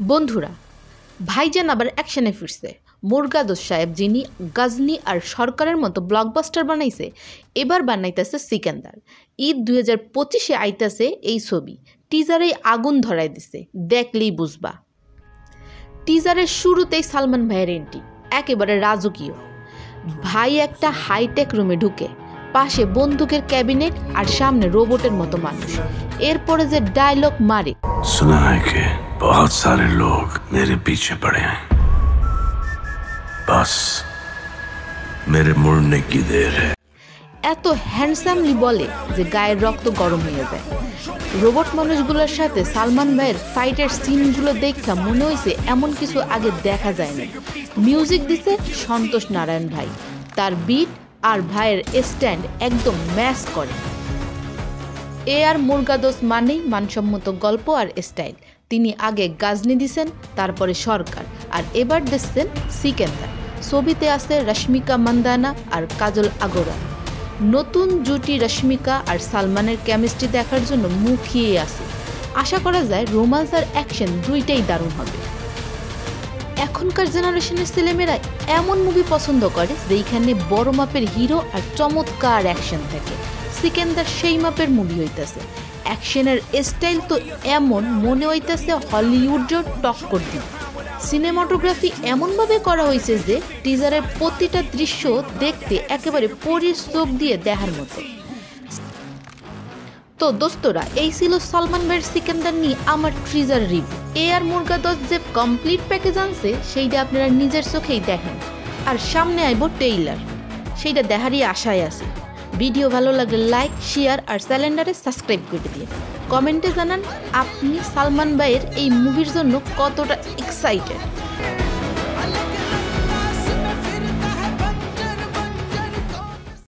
বন্ধুরা, ভাইজান আবার অ্যাকশনে ফিরছে। মুরগাদোস সাহেব যিনি গজনী আর সরকারের মতো ব্লকবাস্টার বানাইছে, এবার বানাইতেছে সিকান্দার। ঈদ 2025-এ আইতাছে এই ছবি। টিজারেই আগুন ধরাই দিছে, দেখলেই বুঝবা। টিজারের শুরুতেই সালমান ভাইয়ের এন্ট্রি একেবারে রাজকীয়। ভাই একটা হাইটেক রুমে ঢুকে, পাশে বন্দুকের ক্যাবিনেট আর সামনে রোবটের মতো মানুষ। এরপরে যে ডায়লগ মারে, सुना है कि बहुत सारे लोग मेरे पीछे पड़े हैं, बस मेरे मुड़ने की देर है। এত হ্যান্ডসামলি বলে যে গায়ের রক্ত গরম হয়ে যায়। রোবট মানুষগুলোর সাথে সালমান ভাইয়ের ফাইটের সিনগুলো দেখা মনে হয়েছে এমন কিছু আগে দেখা যায়নি। মিউজিক দিছে সন্তোষ নারায়ণ ভাই, তার বিট আর ভাইয়ের স্ট্যান্ড একদম ম্যাচ করে। আর মুরগাদোস মানেই মানসম্মত গল্প আর স্টাইল। তিনি আগে গজনী দিছেন, তারপরে সরকার, আর এবার দিচ্ছেন সিকান্দার। ছবিতে আছে রশ্মিকা মান্দানা আর কাজল আগরওয়াল। নতুন জুটি রশ্মিকা আর সালমানের কেমিস্ট্রি দেখার জন্য মুখিয়ে আছে। আশা করা যায় রোমান্স আর অ্যাকশন দুইটাই দারুণ হবে। এখনকার জেনারেশনের ছেলেমেয়েরা এমন মুভি পছন্দ করে যেইখানে বড় মাপের হিরো আর চমৎকার অ্যাকশন থাকে। সিকান্দার সেই মাপের মুভি হইতেছে। অ্যাকশনের স্টাইল তো এমন মনে হইতেছে হলিউডের টক্কর দিন। সিনেমাটোগ্রাফি এমনভাবে করা হয়েছে যে টিজারের প্রতিটা দৃশ্য দেখতে একেবারে পরীর চোখ দিয়ে দেখার মতো। তো দোস্তরা, এই ছিল সালমান ভাইয়ের সিকান্দার নিয়ে আমার ট্রিজার রিভিউ। আর মুরগাদোস যে কমপ্লিট প্যাকেজ আনছে সেইটা আপনারা নিজের চোখেই দেখেন। আর সামনে আইব ট্রেইলার, সেইটা দেখারই আশায় আছে। ভিডিও ভালো লাগলে লাইক, শেয়ার আর চ্যানেলটারে সাবস্ক্রাইব করে দিয়ে কমেন্টে জানান আপনি সালমান ভাইয়ের এই মুভির জন্য কতটা এক্সাইটেড।